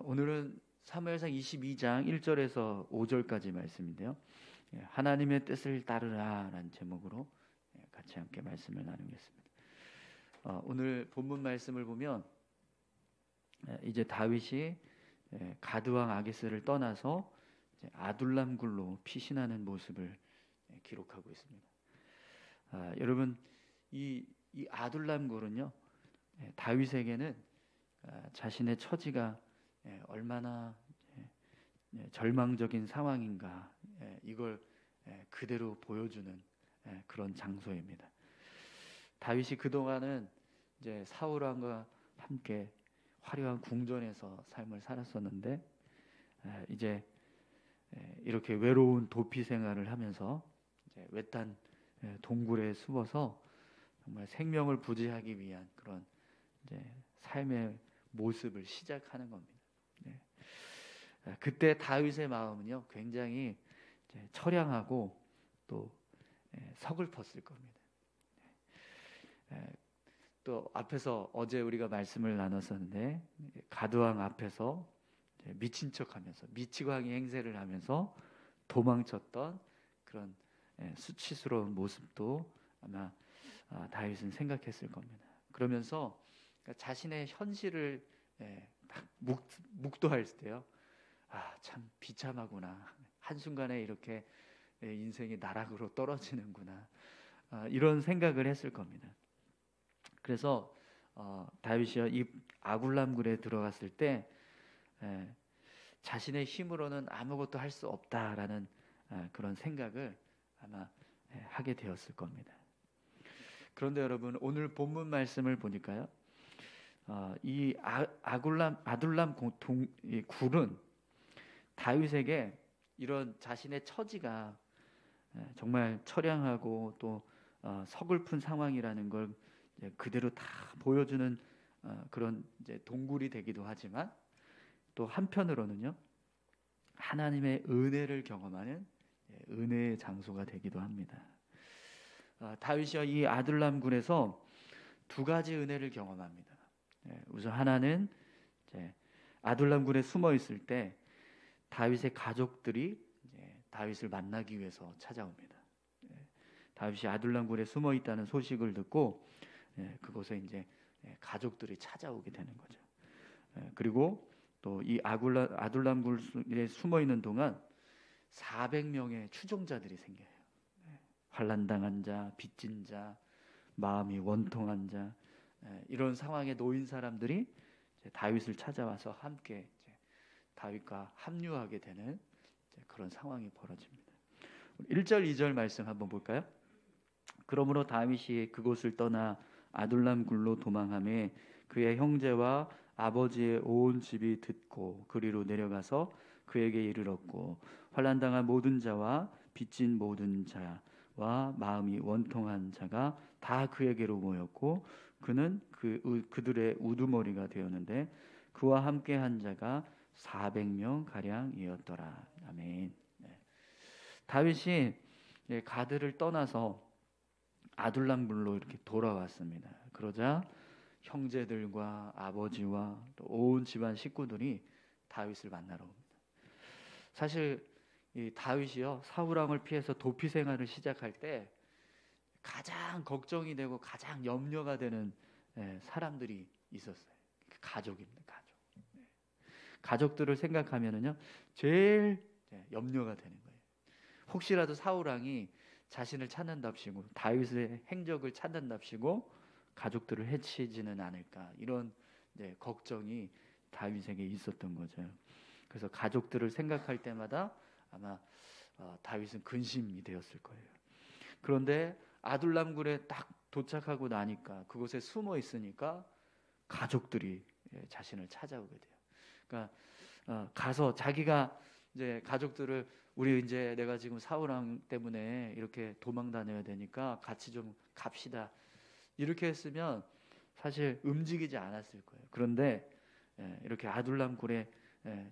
오늘은 사무엘상 22장 1절에서 5절까지 말씀인데요. 하나님의 뜻을 따르라라는 제목으로 같이 함께 말씀을 나누겠습니다. 오늘 본문 말씀을 보면 이제 다윗이 가드왕 아기스를 떠나서 아둘람 굴로 피신하는 모습을 기록하고 있습니다. 여러분 이 아둘람 굴은요, 다윗에게는 자신의 처지가 얼마나 절망적인 상황인가, 이걸 그대로 보여주는 그런 장소입니다. 다윗이 그동안은 이제 사울 왕과 함께 화려한 궁전에서 삶을 살았었는데, 이제 이렇게 외로운 도피 생활을 하면서 이제 외딴 동굴에 숨어서 정말 생명을 부지하기 위한 그런 이제 삶의 모습을 시작하는 겁니다. 그때 다윗의 마음은요, 굉장히 처량하고 또 서글펐을 겁니다. 또 앞에서 어제 우리가 말씀을 나눴었는데, 가드왕 앞에서 미친 척하면서 미치광이 행세를 하면서 도망쳤던 그런 수치스러운 모습도 아마 다윗은 생각했을 겁니다. 그러면서 자신의 현실을 딱 묵도할 때요, 참 비참하구나, 한순간에 이렇게 인생이 나락으로 떨어지는구나, 이런 생각을 했을 겁니다. 그래서 다윗이 이 아굴람 굴에 들어갔을 때 자신의 힘으로는 아무것도 할 수 없다라는 그런 생각을 아마 하게 되었을 겁니다. 그런데 여러분, 오늘 본문 말씀을 보니까요, 이 아둘람 굴은 다윗에게 이런 자신의 처지가 정말 처량하고 또 서글픈 상황이라는 걸 그대로 다 보여주는 그런 이제 동굴이 되기도 하지만, 또 한편으로는요, 하나님의 은혜를 경험하는 은혜의 장소가 되기도 합니다. 다윗이 이 아둘람 굴에서 두 가지 은혜를 경험합니다. 우선 하나는 아둘람 굴에 숨어 있을 때 다윗의 가족들이 다윗을 만나기 위해서 찾아옵니다. 다윗이 아둘람 굴에 숨어 있다는 소식을 듣고 그곳에 이제 가족들이 찾아오게 되는 거죠. 그리고 또 이 아둘람 굴에 숨어 있는 동안 400명의 추종자들이 생겨요. 환난당한 자, 빚진 자, 마음이 원통한 자, 이런 상황에 놓인 사람들이 다윗을 찾아와서 함께 다윗과 합류하게 되는 그런 상황이 벌어집니다. 1절 2절 말씀 한번 볼까요? 그러므로 다윗이 그곳을 떠나 아둘람 굴로 도망하매 그의 형제와 아버지의 온 집이 듣고 그리로 내려가서 그에게 이르렀고, 환난당한 모든 자와 빚진 모든 자와 마음이 원통한 자가 다 그에게로 모였고, 그는 그들의 우두머리가 되었는데 그와 함께한 자가 400명 가량이었더라. 아멘. 다윗이 가드를 떠나서 아둘람 굴로 이렇게 돌아왔습니다. 그러자 형제들과 아버지와 또 온 집안 식구들이 다윗을 만나러 옵니다. 사실 이 다윗이요, 사울 왕을 피해서 도피 생활을 시작할 때 가장 걱정이 되고 가장 염려가 되는 사람들이 있었어요. 가족입니다. 가족들을 생각하면은요, 제일 염려가 되는 거예요. 혹시라도 사울 왕이 자신을 찾는답시고 다윗의 행적을 찾는답시고 가족들을 해치지는 않을까, 이런 걱정이 다윗에게 있었던 거죠. 그래서 가족들을 생각할 때마다 아마 다윗은 근심이 되었을 거예요. 그런데 아둘람 굴에 딱 도착하고 나니까, 그곳에 숨어 있으니까 가족들이 자신을 찾아오게 돼요. 그러니까 가서 자기가 이제 가족들을, 우리 이제 내가 지금 사울 왕 때문에 이렇게 도망 다녀야 되니까 같이 좀 갑시다, 이렇게 했으면 사실 움직이지 않았을 거예요. 그런데 이렇게 아둘람 굴에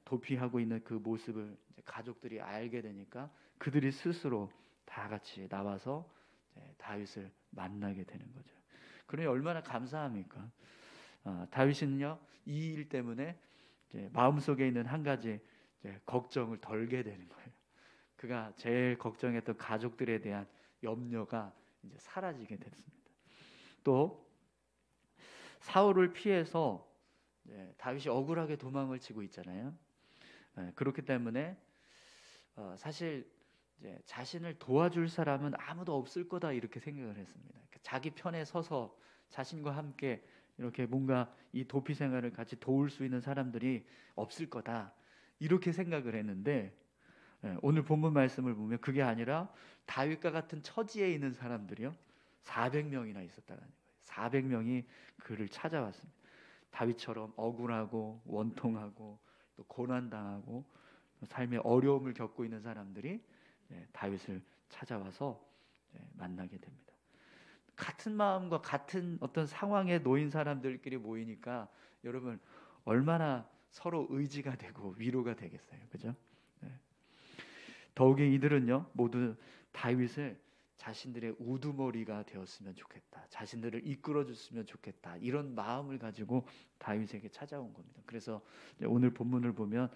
도피하고 있는 그 모습을 가족들이 알게 되니까 그들이 스스로 다 같이 나와서 다윗을 만나게 되는 거죠. 그러니 얼마나 감사합니까? 다윗은요, 이 일 때문에 이제 마음속에 있는 한 가지 이제 걱정을 덜게 되는 거예요. 그가 제일 걱정했던 가족들에 대한 염려가 이제 사라지게 됐습니다. 또 사울을 피해서 다윗이 억울하게 도망을 치고 있잖아요. 그렇기 때문에 사실 이제 자신을 도와줄 사람은 아무도 없을 거다 이렇게 생각을 했습니다. 자기 편에 서서 자신과 함께 이렇게 뭔가 이 도피 생활을 같이 도울 수 있는 사람들이 없을 거다 이렇게 생각을 했는데 오늘 본문 말씀을 보면 그게 아니라 다윗과 같은 처지에 있는 사람들이요 400명이나 있었다는 거예요. 400명이 그를 찾아왔습니다. 다윗처럼 억울하고 원통하고 또 고난당하고 삶의 어려움을 겪고 있는 사람들이 다윗을 찾아와서 만나게 됩니다. 같은 마음과 같은 어떤 상황에 놓인 사람들끼리 모이니까 여러분 얼마나 서로 의지가 되고 위로가 되겠어요, 그죠? 더욱이 이들은요 모두 다윗을 자신들의 우두머리가 되었으면 좋겠다, 자신들을 이끌어줬으면 좋겠다 이런 마음을 가지고 다윗에게 찾아온 겁니다. 그래서 오늘 본문을 보면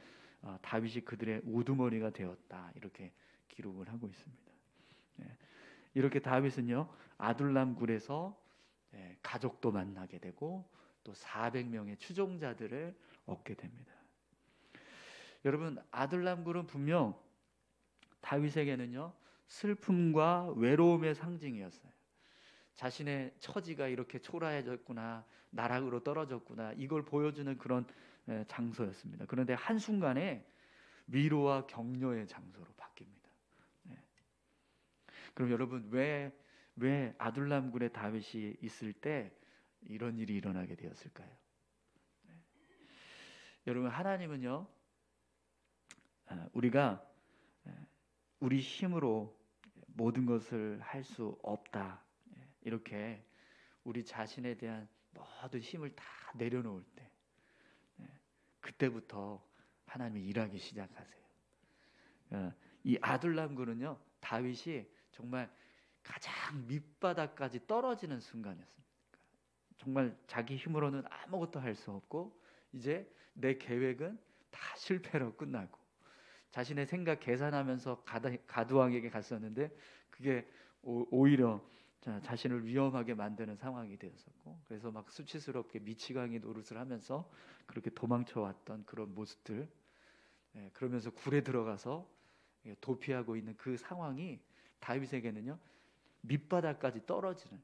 다윗이 그들의 우두머리가 되었다 이렇게 기록을 하고 있습니다. 이렇게 다윗은요 아둘람 굴에서 가족도 만나게 되고 또 400명의 추종자들을 얻게 됩니다. 여러분 아둘람 굴은 분명 다윗에게는요 슬픔과 외로움의 상징이었어요. 자신의 처지가 이렇게 초라해졌구나, 나락으로 떨어졌구나 이걸 보여주는 그런 장소였습니다. 그런데 한순간에 위로와 격려의 장소로 바뀝니다. 그럼 여러분 왜 아둘람굴에 다윗이 있을 때 이런 일이 일어나게 되었을까요? 여러분 하나님은요 우리가 우리 힘으로 모든 것을 할 수 없다 이렇게 우리 자신에 대한 모든 힘을 다 내려놓을 때 그때부터 하나님이 일하기 시작하세요. 이 아둘람굴은요 다윗이 정말 가장 밑바닥까지 떨어지는 순간이었습니다. 정말 자기 힘으로는 아무것도 할 수 없고 이제 내 계획은 다 실패로 끝나고 자신의 생각 계산하면서 가두왕에게 갔었는데 그게 오히려 자신을 위험하게 만드는 상황이 되었었고 그래서 막 수치스럽게 미치광이 노릇을 하면서 그렇게 도망쳐왔던 그런 모습들 그러면서 굴에 들어가서 도피하고 있는 그 상황이 다윗에게는요 밑바닥까지 떨어지는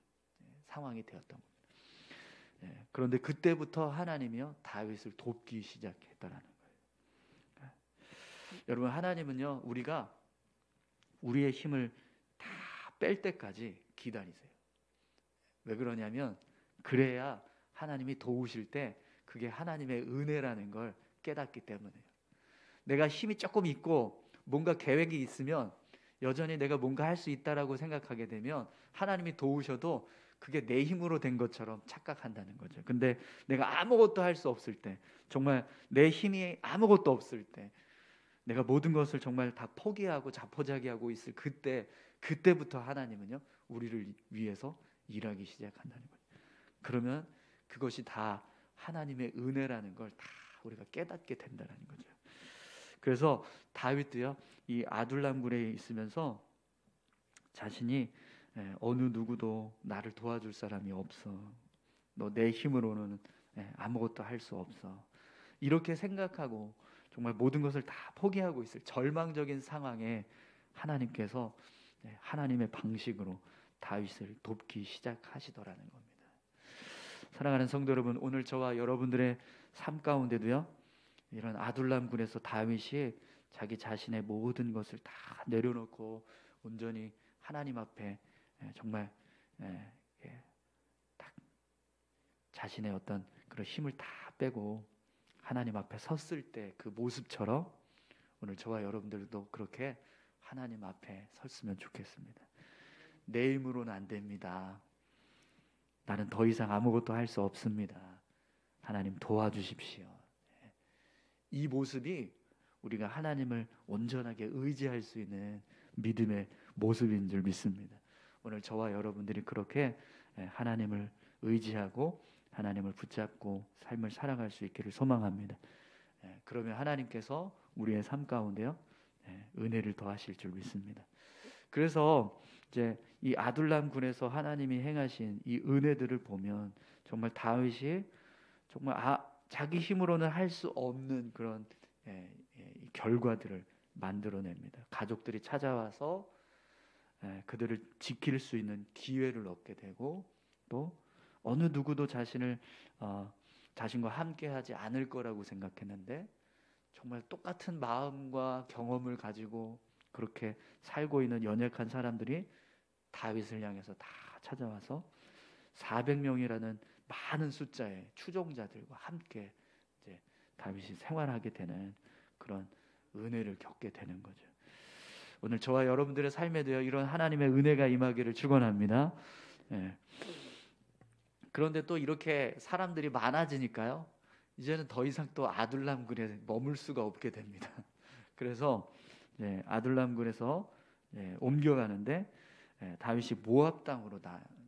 상황이 되었던 겁니다. 그런데 그때부터 하나님이요 다윗을 돕기 시작했다라는 거예요. 여러분 하나님은요 우리가 우리의 힘을 다 뺄 때까지 기다리세요. 왜 그러냐면 그래야 하나님이 도우실 때 그게 하나님의 은혜라는 걸 깨닫기 때문에요. 내가 힘이 조금 있고 뭔가 계획이 있으면 여전히 내가 뭔가 할 수 있다라고 생각하게 되면 하나님이 도우셔도 그게 내 힘으로 된 것처럼 착각한다는 거죠. 근데 내가 아무것도 할 수 없을 때 정말 내 힘이 아무것도 없을 때 내가 모든 것을 정말 다 포기하고 자포자기하고 있을 그때부터 하나님은요 우리를 위해서 일하기 시작한다는 거예요. 그러면 그것이 다 하나님의 은혜라는 걸 다 우리가 깨닫게 된다는 거죠. 그래서 다윗도요 이 아둘람굴에 있으면서 자신이 어느 누구도 나를 도와줄 사람이 없어, 너 내 힘으로는 아무것도 할 수 없어 이렇게 생각하고 정말 모든 것을 다 포기하고 있을 절망적인 상황에 하나님께서 하나님의 방식으로 다윗을 돕기 시작하시더라는 겁니다. 사랑하는 성도 여러분, 오늘 저와 여러분들의 삶 가운데도요 이런 아둘람굴에서 다윗이 자기 자신의 모든 것을 다 내려놓고 온전히 하나님 앞에 정말 딱 자신의 어떤 그런 힘을 다 빼고 하나님 앞에 섰을 때 그 모습처럼 오늘 저와 여러분들도 그렇게 하나님 앞에 섰으면 좋겠습니다. 내 힘으로는 안 됩니다. 나는 더 이상 아무것도 할 수 없습니다. 하나님 도와주십시오. 이 모습이 우리가 하나님을 온전하게 의지할 수 있는 믿음의 모습인 줄 믿습니다. 오늘 저와 여러분들이 그렇게 하나님을 의지하고 하나님을 붙잡고 삶을 살아갈 수 있기를 소망합니다. 그러면 하나님께서 우리의 삶 가운데요, 은혜를 더하실 줄 믿습니다. 그래서 이제 이 아둘람 굴에서 하나님이 행하신 이 은혜들을 보면 정말 다윗이 정말 자기 힘으로는 할 수 없는 그런 이 결과들을 만들어냅니다. 가족들이 찾아와서 그들을 지킬 수 있는 기회를 얻게 되고, 또 어느 누구도 자신과 함께하지 않을 거라고 생각했는데 정말 똑같은 마음과 경험을 가지고 그렇게 살고 있는 연약한 사람들이 다윗을 향해서 다 찾아와서 400명이라는 많은 숫자의 추종자들과 함께 이제 다윗이 생활하게 되는 그런 은혜를 겪게 되는 거죠. 오늘 저와 여러분들의 삶에도요, 이런 하나님의 은혜가 임하기를 축원합니다. 그런데 또 이렇게 사람들이 많아지니까요, 이제는 더 이상 또 아둘람 굴에 머물 수가 없게 됩니다. 그래서 아둘람 굴에서 옮겨가는데 다윗이 모압 땅으로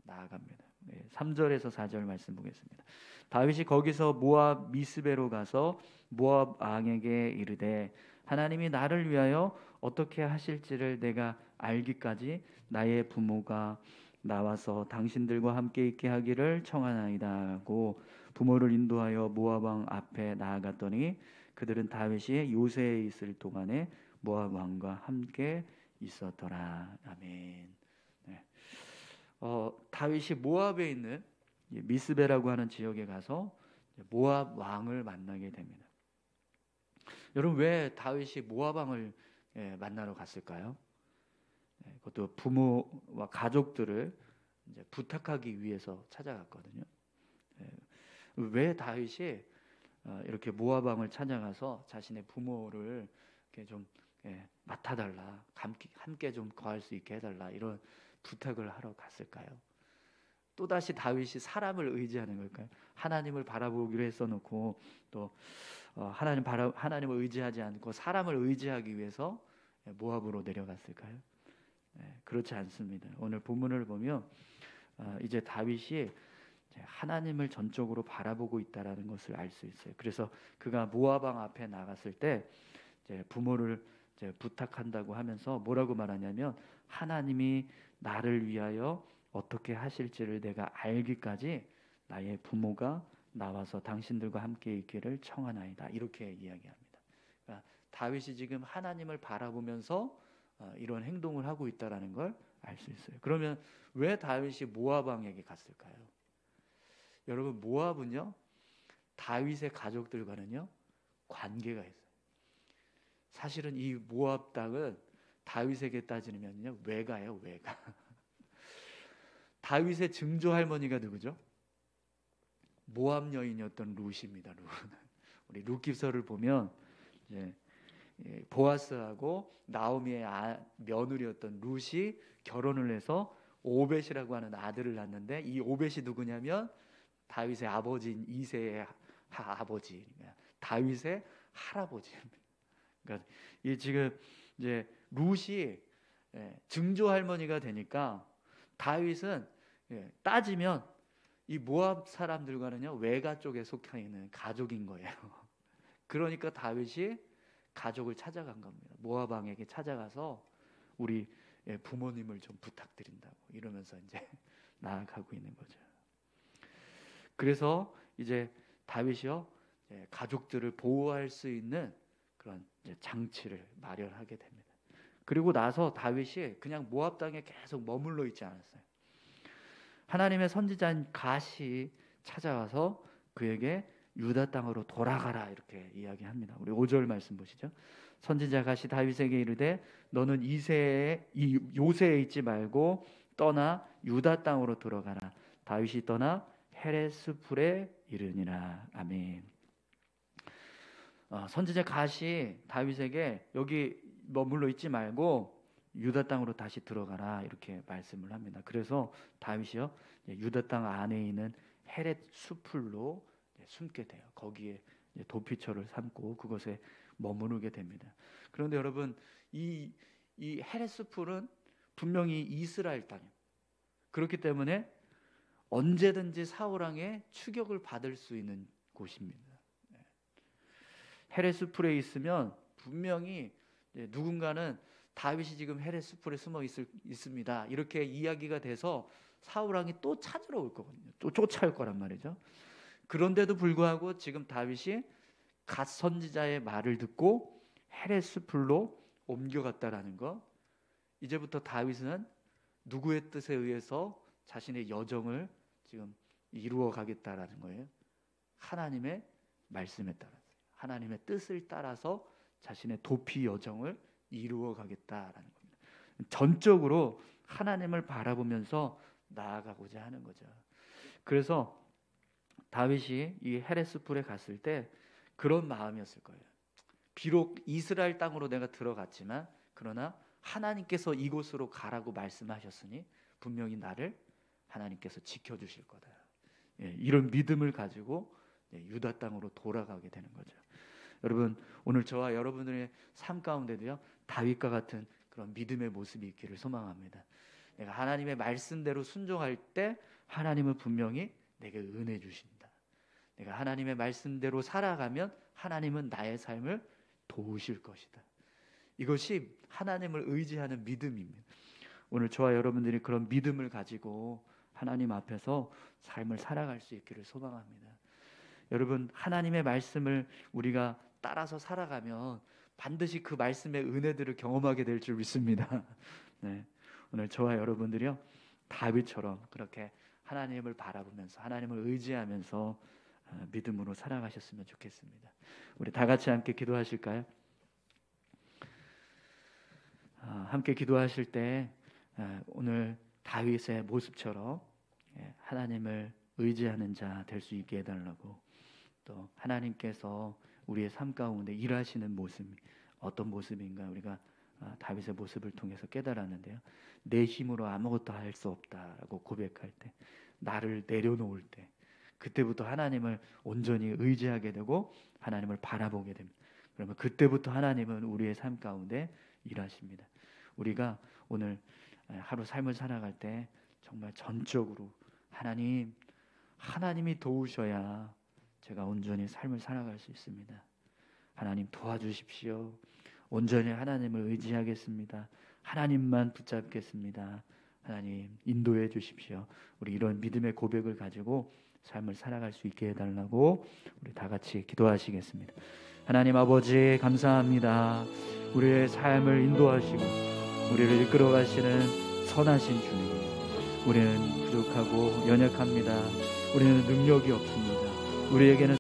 나아갑니다. 3절에서 4절 말씀 보겠습니다. 다윗이 거기서 모압 미스베로 가서 모압 왕에게 이르되 하나님이 나를 위하여 어떻게 하실지를 내가 알기까지 나의 부모가 나와서 당신들과 함께 있게 하기를 청하나이다 하고 부모를 인도하여 모압 왕 앞에 나아갔더니 그들은 다윗이 요새에 있을 동안에 모압 왕과 함께 있었더라. 아멘. 다윗이 모압에 있는 미스베라고 하는 지역에 가서 모압 왕을 만나게 됩니다. 여러분, 왜 다윗이 모압 왕을 만나러 갔을까요? 그것도 부모와 가족들을 이제 부탁하기 위해서 찾아갔거든요. 왜 다윗이 이렇게 모압 왕을 찾아가서 자신의 부모를 이렇게 좀 맡아달라, 함께 좀 거할 수 있게 해달라, 이런 부탁을 하러 갔을까요? 또다시 다윗이 사람을 의지하는 걸까요? 하나님을 바라보기로 했어놓고 또 하나님을 의지하지 않고 사람을 의지하기 위해서 모압으로 내려갔을까요? 그렇지 않습니다. 오늘 본문을 보면 이제 다윗이 하나님을 전적으로 바라보고 있다라는 것을 알 수 있어요. 그래서 그가 모압 왕 앞에 나갔을 때 부모를 부탁한다고 하면서 뭐라고 말하냐면 하나님이 나를 위하여 어떻게 하실지를 내가 알기까지 나의 부모가 나와서 당신들과 함께 있기를 청하나이다, 이렇게 이야기합니다. 그러니까 다윗이 지금 하나님을 바라보면서 이런 행동을 하고 있다라는 걸 알 수 있어요. 그러면 왜 다윗이 모압 왕에게 갔을까요? 여러분, 모압은요, 다윗의 가족들과는요 관계가 있어요. 사실은 이 모압 땅은 다윗에게 따지면요 외가예요, 외가. 다윗의 증조 할머니가 누구죠? 모압 여인이었던 룻입니다. 룻. 우리 룻기서를 보면 보아스하고 나오미의 며느리였던 룻이 결혼을 해서 오벳이라고 하는 아들을 낳는데, 이 오벳이 누구냐면 다윗의 아버지인 이새의 아버지, 다윗의 할아버지입니다. 그러니까 지금 이제 룻이 증조 할머니가 되니까 다윗은 따지면 이 모압 사람들과는요 외가 쪽에 속해 있는 가족인 거예요. 그러니까 다윗이 가족을 찾아간 겁니다. 모압 왕에게 찾아가서 우리 부모님을 좀 부탁드린다고 이러면서 이제 나아가고 있는 거죠. 그래서 이제 다윗이요 가족들을 보호할 수 있는 그런 장치를 마련하게 됩니다. 그리고 나서 다윗이 그냥 모압 땅에 계속 머물러 있지 않았어요. 하나님의 선지자인 갓이 찾아와서 그에게 유다 땅으로 돌아가라, 이렇게 이야기합니다. 우리 5절 말씀 보시죠. 선지자 갓이 다윗에게 이르되 너는 요새에 있지 말고 떠나 유다 땅으로 들어가라. 다윗이 떠나 헤레스풀에 이르니라. 아멘. 선지자 갓이 다윗에게 여기 머물러 있지 말고 유다 땅으로 다시 들어가라, 이렇게 말씀을 합니다. 그래서 다윗이요 유다 땅 안에 있는 헤렛 수풀로 숨게 돼요. 거기에 도피처를 삼고 그것에 머무르게 됩니다. 그런데 여러분, 이 헤렛 수풀은 분명히 이스라엘 땅이에요. 그렇기 때문에 언제든지 사울 왕의 추격을 받을 수 있는 곳입니다. 헤레스풀에 있으면 분명히 누군가는 다윗이 지금 헤레스풀에 숨어 있습니다. 이렇게 이야기가 돼서 사울 왕이 또 찾으러 올 거거든요. 또 쫓아올 거란 말이죠. 그런데도 불구하고 지금 다윗이 갓 선지자의 말을 듣고 헤레스풀로 옮겨갔다라는 것. 이제부터 다윗은 누구의 뜻에 의해서 자신의 여정을 지금 이루어 가겠다라는 거예요. 하나님의 말씀에 따라서, 하나님의 뜻을 따라서 자신의 도피 여정을 이루어 가겠다라는 겁니다. 전적으로 하나님을 바라보면서 나아가고자 하는 거죠. 그래서 다윗이 이 헤레스풀에 갔을 때 그런 마음이었을 거예요. 비록 이스라엘 땅으로 내가 들어갔지만 그러나 하나님께서 이곳으로 가라고 말씀하셨으니 분명히 나를 하나님께서 지켜주실 거다. 이런 믿음을 가지고 유다 땅으로 돌아가게 되는 거죠. 여러분, 오늘 저와 여러분들의 삶 가운데도요, 다윗과 같은 그런 믿음의 모습이 있기를 소망합니다. 내가 하나님의 말씀대로 순종할 때 하나님은 분명히 내게 은혜 주신다. 내가 하나님의 말씀대로 살아가면 하나님은 나의 삶을 도우실 것이다. 이것이 하나님을 의지하는 믿음입니다. 오늘 저와 여러분들이 그런 믿음을 가지고 하나님 앞에서 삶을 살아갈 수 있기를 소망합니다. 여러분, 하나님의 말씀을 우리가 따라서 살아가면 반드시 그 말씀의 은혜들을 경험하게 될 줄 믿습니다. 네. 오늘 저와 여러분들이요, 다윗처럼 그렇게 하나님을 바라보면서 하나님을 의지하면서 믿음으로 살아가셨으면 좋겠습니다. 우리 다 같이 함께 기도하실까요? 함께 기도하실 때 오늘 다윗의 모습처럼 하나님을 의지하는 자 될 수 있게 해달라고, 또 하나님께서 우리의 삶 가운데 일하시는 모습이 어떤 모습인가 우리가 다윗의 모습을 통해서 깨달았는데요. 내 힘으로 아무것도 할 수 없다라고 고백할 때, 나를 내려놓을 때, 그때부터 하나님을 온전히 의지하게 되고 하나님을 바라보게 됩니다. 그러면 그때부터 하나님은 우리의 삶 가운데 일하십니다. 우리가 오늘 하루 삶을 살아갈 때 정말 전적으로 하나님이 도우셔야 제가 온전히 삶을 살아갈 수 있습니다. 하나님 도와주십시오. 온전히 하나님을 의지하겠습니다. 하나님만 붙잡겠습니다. 하나님 인도해 주십시오. 우리 이런 믿음의 고백을 가지고 삶을 살아갈 수 있게 해달라고 우리 다 같이 기도하시겠습니다. 하나님 아버지, 감사합니다. 우리의 삶을 인도하시고 우리를 이끌어 가시는 선하신 주님, 우리는 부족하고 연약합니다. 우리는 능력이 없습니다. 우리에게는